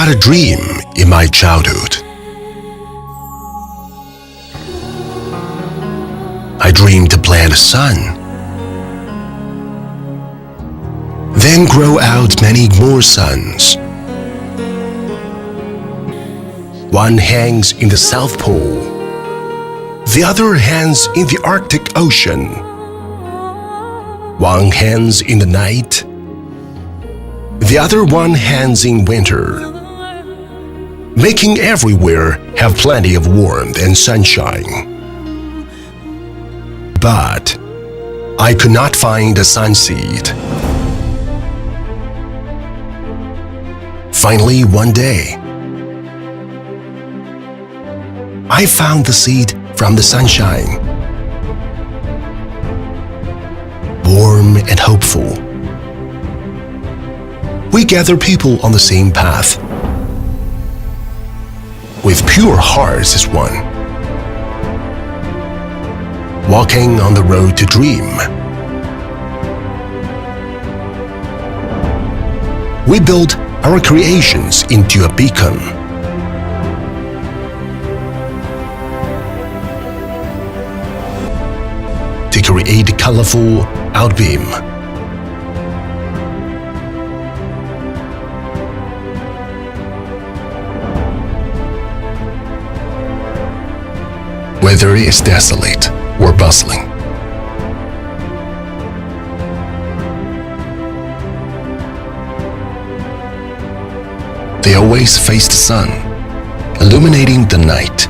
had a dream in my childhood. I dreamed to plant a sun, then grow out many more suns. One hangs in the South Pole, the other hangs in the Arctic Ocean. One hangs in the night, the other one hangs in winter, making everywhere have plenty of warmth and sunshine. But I could not find a sunseed. Finally, one day, I found the seed from the sunshine, warm and hopeful. We gather people on the same path, with pure hearts as one, walking on the road to dream. We build our creations into a beacon. To create a colorful Outbeam. Whether it's desolate or bustling, they always face the sun, illuminating the night.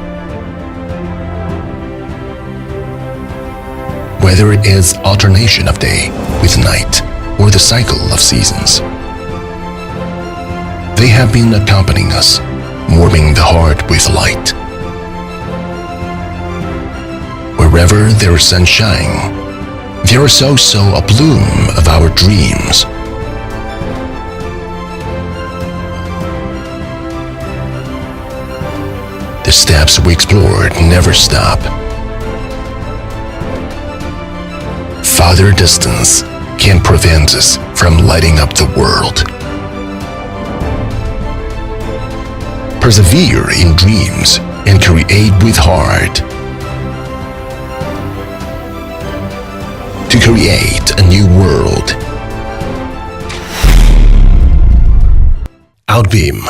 Whether it is alternation of day with night or the cycle of seasons, they have been accompanying us, warming the heart with light. Wherever there is sunshine, there is also a bloom of our dreams. The steps we explored never stop. Farther distance can't prevent us from lighting up the world. Persevere in dreams and create with heart. To create a new world. Outbeam.